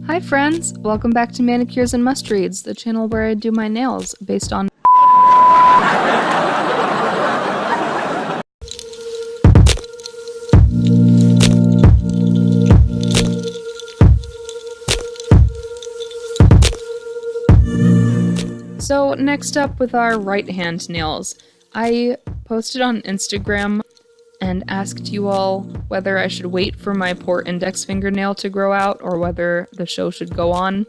Hi friends, welcome back to Manicures and Must-Reads, the channel where I do my nails based on So next up with our right hand nails, I posted on Instagram and asked you all whether I should wait for my poor index fingernail to grow out or whether the show should go on,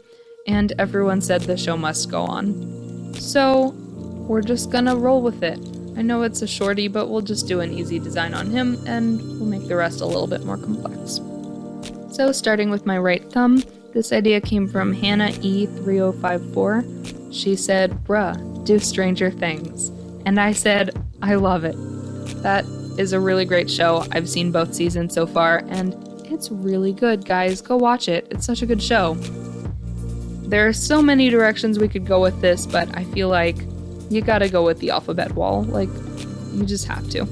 and everyone said the show must go on. So we're just gonna roll with it. I know it's a shorty, but we'll just do an easy design on him and we'll make the rest a little bit more complex. So starting with my right thumb, this idea came from Hannah E3054. She said, "Bruh, do Stranger Things." And I said, I love it. That is a really great show. I've seen both seasons so far, and it's really good, guys. Go watch it. It's such a good show. There are so many directions we could go with this, but I feel like you gotta go with the alphabet wall. Like, you just have to.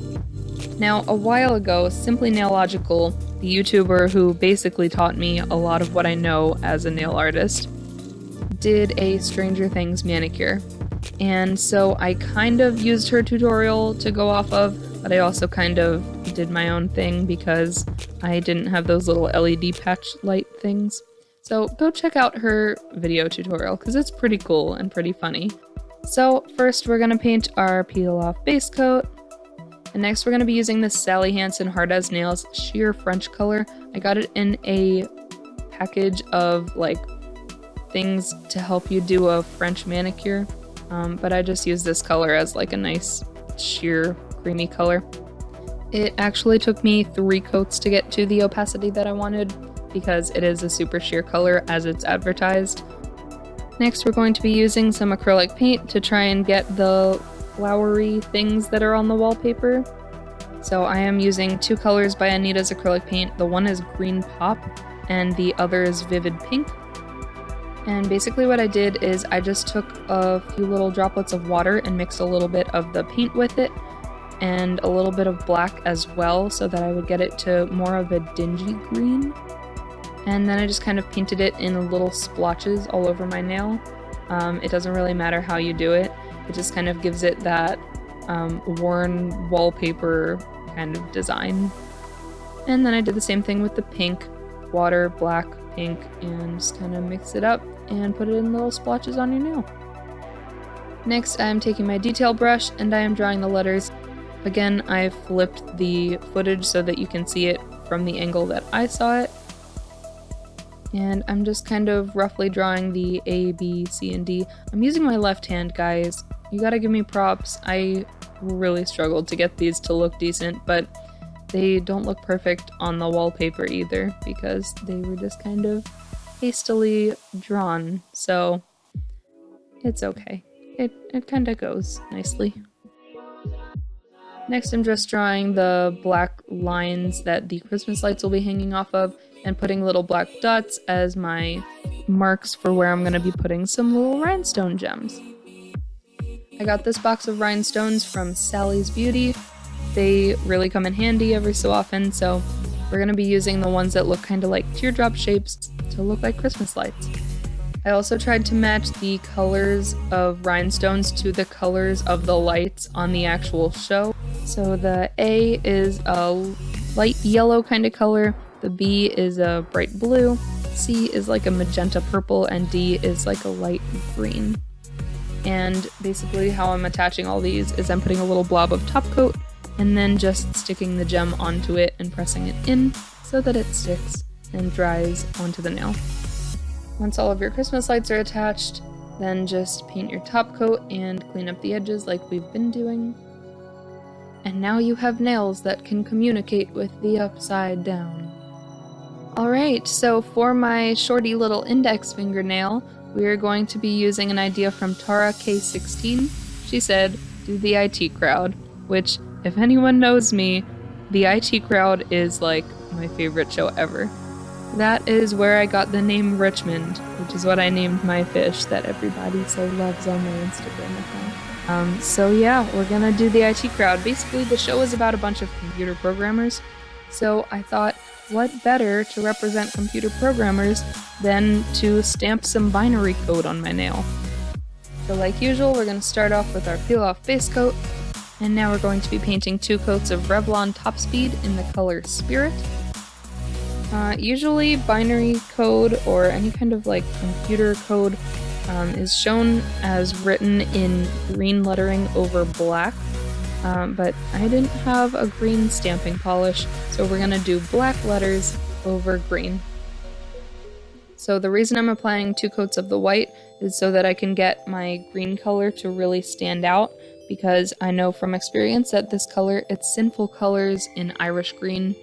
Now, a while ago, Simply Nailogical, the YouTuber who basically taught me a lot of what I know as a nail artist, did a Stranger Things manicure. And so I kind of used her tutorial to go off of, but I also kind of did my own thing because I didn't have those little LED patch light things. So go check out her video tutorial because it's pretty cool and pretty funny. So first we're going to paint our peel off base coat. And next we're going to be using this Sally Hansen Hard As Nails sheer French color. I got it in a package of like things to help you do a French manicure. But I just used this color as like a nice sheer creamy color. It actually took me 3 coats to get to the opacity that I wanted because it is a super sheer color as it's advertised. Next we're going to be using some acrylic paint to try and get the flowery things that are on the wallpaper. So I am using 2 colors by Anita's acrylic paint. The one is Green Pop and the other is Vivid Pink. And basically what I did is I just took a few little droplets of water and mixed a little bit of the paint with it and a little bit of black as well so that I would get it to more of a dingy green. And then I just kind of painted it in little splotches all over my nail. It doesn't really matter how you do it. It just kind of gives it that worn wallpaper kind of design. And then I did the same thing with the pink, water, black, pink, and just kind of mix it up and put it in little splotches on your nail. Next I am taking my detail brush and I am drawing the letters. Again, I flipped the footage so that you can see it from the angle that I saw it. And I'm just kind of roughly drawing the A, B, C, and D. I'm using my left hand, guys. You gotta give me props. I really struggled to get these to look decent, but they don't look perfect on the wallpaper either because they were just kind of hastily drawn, so it's okay. It kind of goes nicely. Next I'm just drawing the black lines that the Christmas lights will be hanging off of and putting little black dots as my marks for where I'm going to be putting some little rhinestone gems. I got this box of rhinestones from Sally's Beauty. They really come in handy every so often, so we're going to be using the ones that look kind of like teardrop shapes to look like Christmas lights. I also tried to match the colors of rhinestones to the colors of the lights on the actual show. So the A is a light yellow kind of color, the B is a bright blue, C is like a magenta purple, and D is like a light green. And basically how I'm attaching all these is I'm putting a little blob of top coat and then just sticking the gem onto it and pressing it in so that it sticks and dries onto the nail. Once all of your Christmas lights are attached, then just paint your top coat and clean up the edges like we've been doing. And now you have nails that can communicate with the upside down. Alright, so for my shorty little index fingernail, we are going to be using an idea from Tara K16. She said, do the IT crowd, which, if anyone knows me, the IT crowd is like my favorite show ever. That is where I got the name Richmond, which is what I named my fish that everybody so loves on my Instagram account. So yeah, we're gonna do the IT crowd. Basically, the show is about a bunch of computer programmers, so I thought what better to represent computer programmers than to stamp some binary code on my nail? So like usual, we're going to start off with our peel off base coat, and now we're going to be painting 2 coats of Revlon Top Speed in the color Spirit. Usually binary code or any kind of like computer code is shown as written in green lettering over black, but I didn't have a green stamping polish, so we're going to do black letters over green. So the reason I'm applying 2 coats of the white is so that I can get my green color to really stand out, because I know from experience that this color, it's Sinful Colors in Irish Green.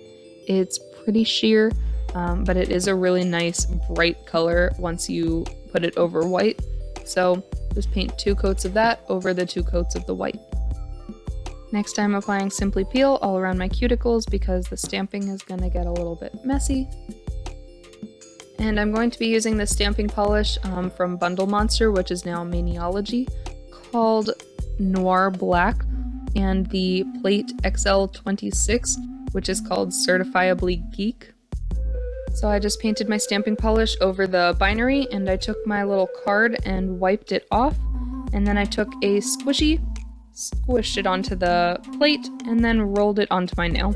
It's pretty sheer, but it is a really nice bright color once you put it over white. So just paint 2 coats of that over the 2 coats of the white. Next I'm applying Simply Peel all around my cuticles because the stamping is going to get a little bit messy. And I'm going to be using this stamping polish from Bundle Monster, which is now Maniology, called Noir Black, and the Plate XL26, which is called Certifiably Geek. So I just painted my stamping polish over the binary, and I took my little card and wiped it off, and then I took a squishy, squished it onto the plate, and then rolled it onto my nail.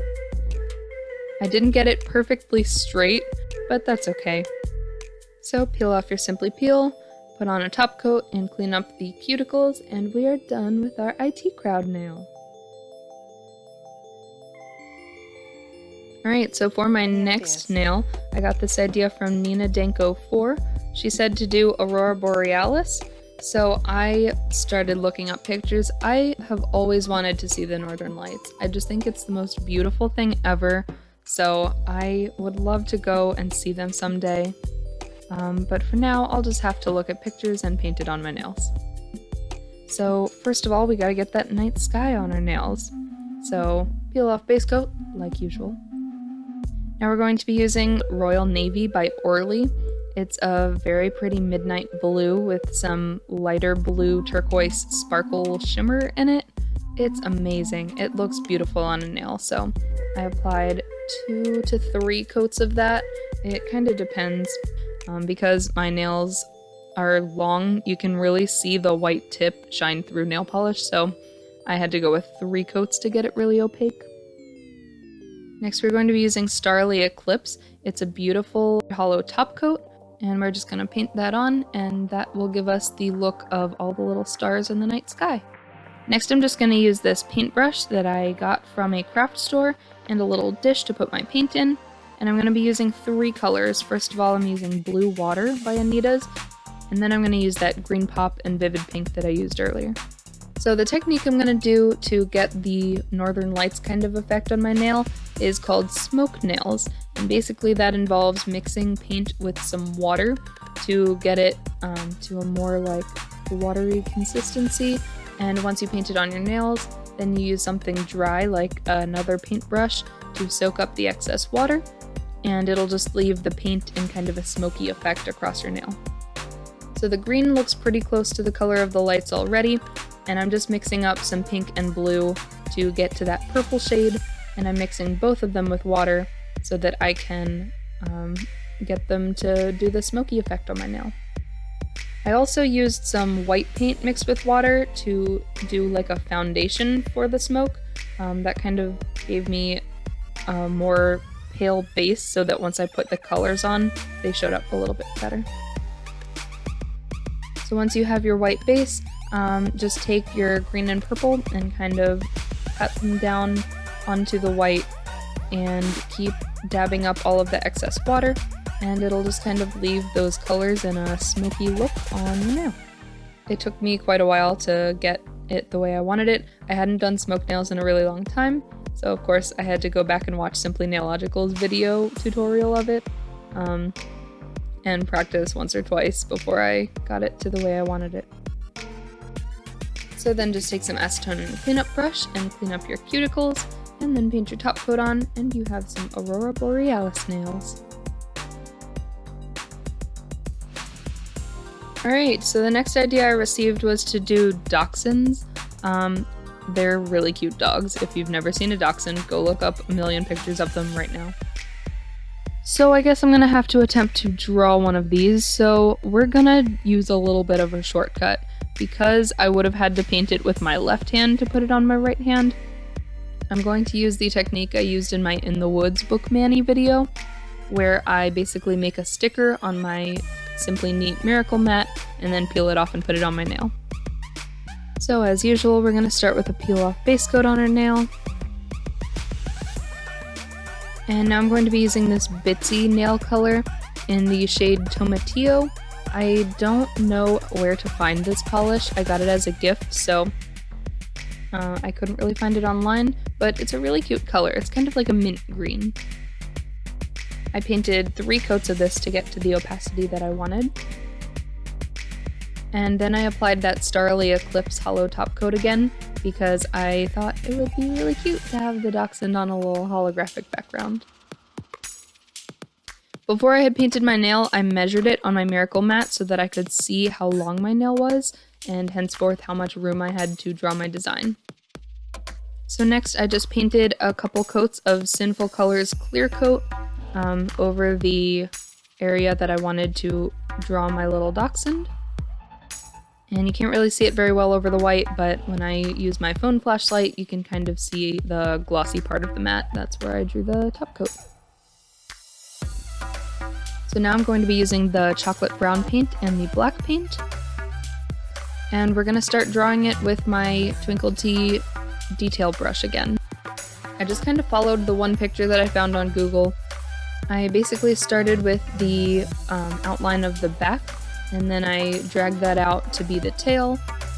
I didn't get it perfectly straight, but that's okay. So peel off your Simply Peel, put on a top coat, and clean up the cuticles, and we are done with our IT Crowd nail. Alright, so for my next nail, I got this idea from Nina Danko 4. She said to do Aurora Borealis, so I started looking up pictures. I have always wanted to see the Northern Lights. I just think it's the most beautiful thing ever, so I would love to go and see them someday. But for now, I'll just have to look at pictures and paint it on my nails. So first of all, we gotta get that night sky on our nails. So peel off base coat, like usual. Now we're going to be using Royal Navy by Orly. It's a very pretty midnight blue with some lighter blue turquoise sparkle shimmer in it. It's amazing. It looks beautiful on a nail, so I applied 2 to 3 coats of that. It kind of depends. Because my nails are long, you can really see the white tip shine through nail polish, so I had to go with 3 coats to get it really opaque. Next we're going to be using Starly Eclipse. It's a beautiful hollow top coat, and we're just going to paint that on, and that will give us the look of all the little stars in the night sky. Next I'm just going to use this paintbrush that I got from a craft store and a little dish to put my paint in. And I'm going to be using 3 colors. First of all, I'm using Blue Water by Anita's, and then I'm going to use that Green Pop and Vivid Pink that I used earlier. So the technique I'm going to do to get the Northern Lights kind of effect on my nail is called smoke nails, and basically that involves mixing paint with some water to get it to a more like watery consistency, and once you paint it on your nails, then you use something dry like another paintbrush to soak up the excess water, and it'll just leave the paint in kind of a smoky effect across your nail. So the green looks pretty close to the color of the lights already, and I'm just mixing up some pink and blue to get to that purple shade, and I'm mixing both of them with water so that I can get them to do the smoky effect on my nail. I also used some white paint mixed with water to do like a foundation for the smoke. That kind of gave me a more pale base so that once I put the colors on, they showed up a little bit better. So once you have your white base, just take your green and purple and kind of cut them down onto the white and keep dabbing up all of the excess water, and it'll just kind of leave those colors in a smoky look on your nail. It took me quite a while to get it the way I wanted it. I hadn't done smoke nails in a really long time, so of course I had to go back and watch Simply Nailogical's video tutorial of it, and practice once or twice before I got it to the way I wanted it. So then just take some acetone and a cleanup brush and clean up your cuticles, and then paint your top coat on, and you have some Aurora Borealis nails. Alright, so the next idea I received was to do Dachshunds. They're really cute dogs. If you've never seen a Dachshund, go look up a million pictures of them right now. So I guess I'm gonna have to attempt to draw one of these, so we're gonna use a little bit of a shortcut. Because I would have had to paint it with my left hand to put it on my right hand, I'm going to use the technique I used in my In the Woods Book Mani video, where I basically make a sticker on my Simply Neat Miracle mat and then peel it off and put it on my nail. So as usual, we're going to start with a peel off base coat on our nail. And now I'm going to be using this Bitsy nail color in the shade Tomatillo. I don't know where to find this polish. I got it as a gift, so I couldn't really find it online, but it's a really cute color. It's kind of like a mint green. I painted 3 coats of this to get to the opacity that I wanted. And then I applied that Starly Eclipse hollow top coat again, because I thought it would be really cute to have the Dachshund on a little holographic background. Before I had painted my nail, I measured it on my Miracle mat so that I could see how long my nail was, and henceforth how much room I had to draw my design. So next I just painted a couple coats of Sinful Colors clear coat over the area that I wanted to draw my little dachshund. And you can't really see it very well over the white, but when I use my phone flashlight, you can kind of see the glossy part of the mat. That's where I drew the top coat. So now I'm going to be using the chocolate brown paint and the black paint. And we're going to start drawing it with my Twinkle Tea detail brush again. I just kind of followed the one picture that I found on Google. I basically started with the outline of the back, and then I dragged that out to be the tail,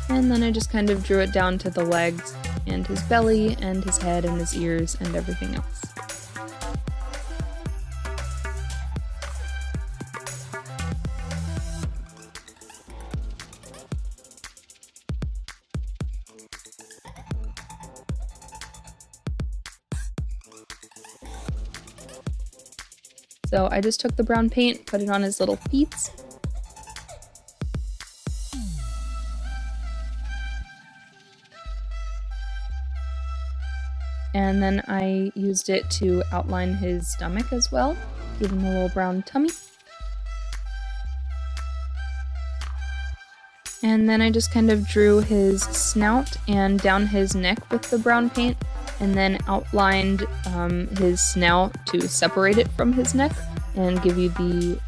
and then I just kind of drew it down to the legs, and his belly, and his head, and his ears, and everything else. So I just took the brown paint, put it on his little feet. And then I used it to outline his stomach as well, give him a little brown tummy. And then I just kind of drew his snout and down his neck with the brown paint, and then outlined his snout to separate it from his neck and give you the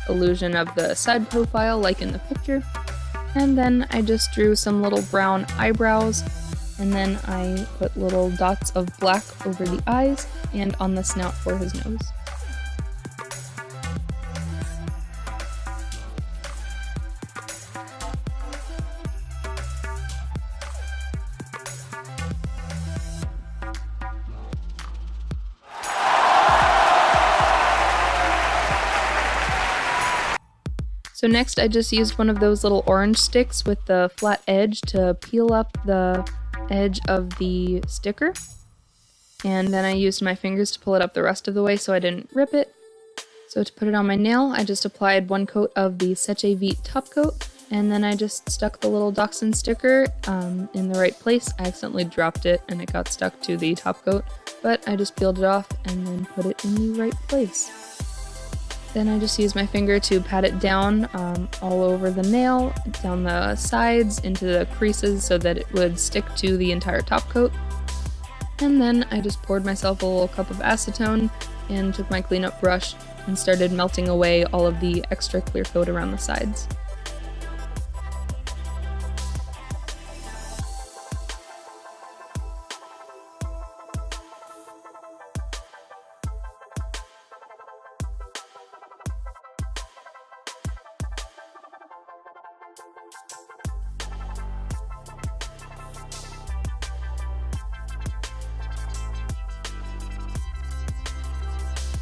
illusion of the side profile like in the picture. And then I just drew some little brown eyebrows, and then I put little dots of black over the eyes and on the snout for his nose. So next I just used one of those little orange sticks with the flat edge to peel up the edge of the sticker. And then I used my fingers to pull it up the rest of the way so I didn't rip it. So to put it on my nail, I just applied 1 coat of the Seche Vite top coat, and then I just stuck the little dachshund sticker in the right place. I accidentally dropped it and it got stuck to the top coat, but I just peeled it off and then put it in the right place. Then I just used my finger to pat it down all over the nail, down the sides, into the creases so that it would stick to the entire top coat. And then I just poured myself a little cup of acetone and took my cleanup brush and started melting away all of the extra clear coat around the sides.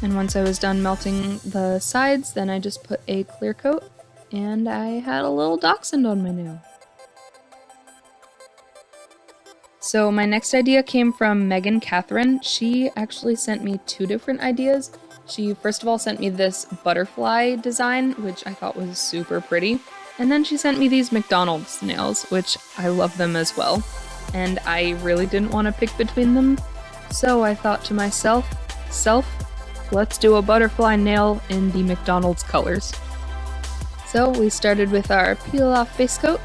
And once I was done melting the sides, then I just put a clear coat, and I had a little dachshund on my nail. So my next idea came from Megan Catherine. She actually sent me 2 different ideas. She first of all sent me this butterfly design, which I thought was super pretty. And then she sent me these McDonald's nails, which I love them as well. And I really didn't want to pick between them. So I thought to myself, let's do a butterfly nail in the McDonald's colors. So we started with our peel off base coat,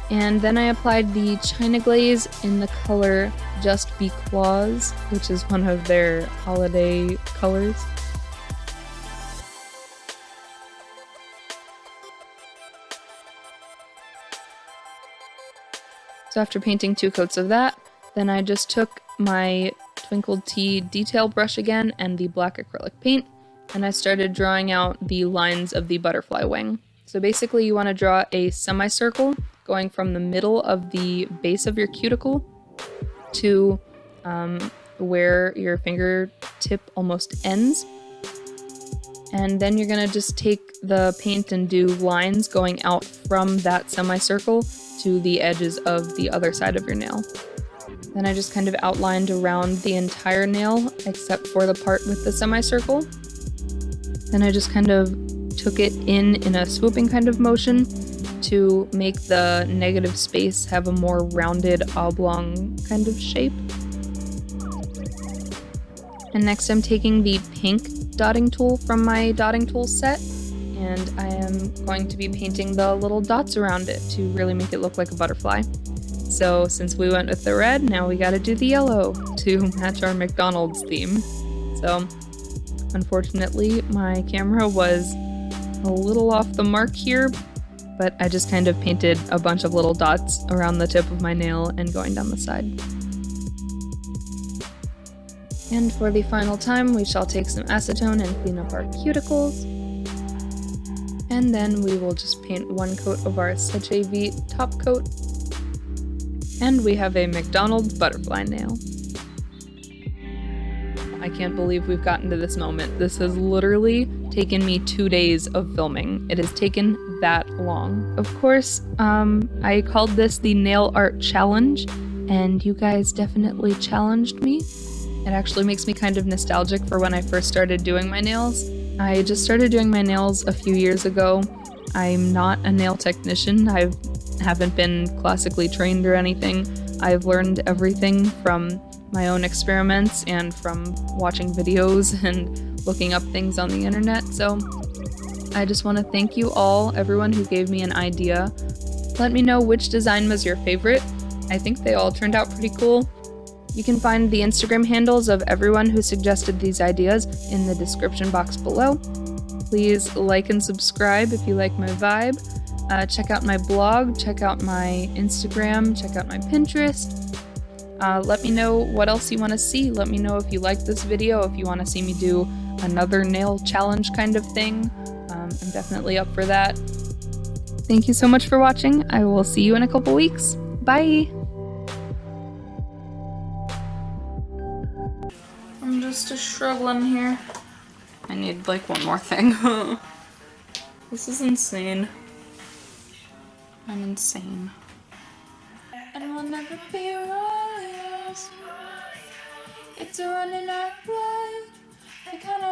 and then I applied the China Glaze in the color Just Because, which is one of their holiday colors. So after painting 2 coats of that, then I just took my Twinkled Tea detail brush again and the black acrylic paint, and I started drawing out the lines of the butterfly wing. So basically you want to draw a semicircle going from the middle of the base of your cuticle to where your fingertip almost ends. And then you're going to just take the paint and do lines going out from that semicircle to the edges of the other side of your nail. Then I just kind of outlined around the entire nail except for the part with the semicircle. Then I just kind of took it in a swooping kind of motion to make the negative space have a more rounded oblong kind of shape. And next I'm taking the pink dotting tool from my dotting tool set, and I am going to be painting the little dots around it to really make it look like a butterfly. So since we went with the red, now we gotta do the yellow to match our McDonald's theme. So unfortunately my camera was a little off the mark here, but I just kind of painted a bunch of little dots around the tip of my nail and going down the side. And for the final time, we shall take some acetone and clean up our cuticles. And then we will just paint 1 coat of our Sèche top coat. And we have a McDonald's butterfly nail. I can't believe we've gotten to this moment. This has literally taken me 2 days of filming. It has taken that long. Of course, I called this the Nail Art Challenge, and you guys definitely challenged me. It actually makes me kind of nostalgic for when I first started doing my nails. I just started doing my nails a few years ago. I'm not a nail technician. I haven't been classically trained or anything. I've learned everything from my own experiments and from watching videos and looking up things on the internet. So I just want to thank you all, everyone who gave me an idea. Let me know which design was your favorite. I think they all turned out pretty cool. You can find the Instagram handles of everyone who suggested these ideas in the description box below. Please like and subscribe if you like my vibe. Check out my blog, check out my Instagram, check out my Pinterest. Let me know what else you want to see. Let me know if you like this video, if you want to see me do another nail challenge kind of thing. I'm definitely up for that. Thank you so much for watching. I will see you in a couple weeks. Bye! I'm just struggling here. I need like one more thing. This is insane. I'm insane. And we'll never be royals. It's a running out blood. I kinda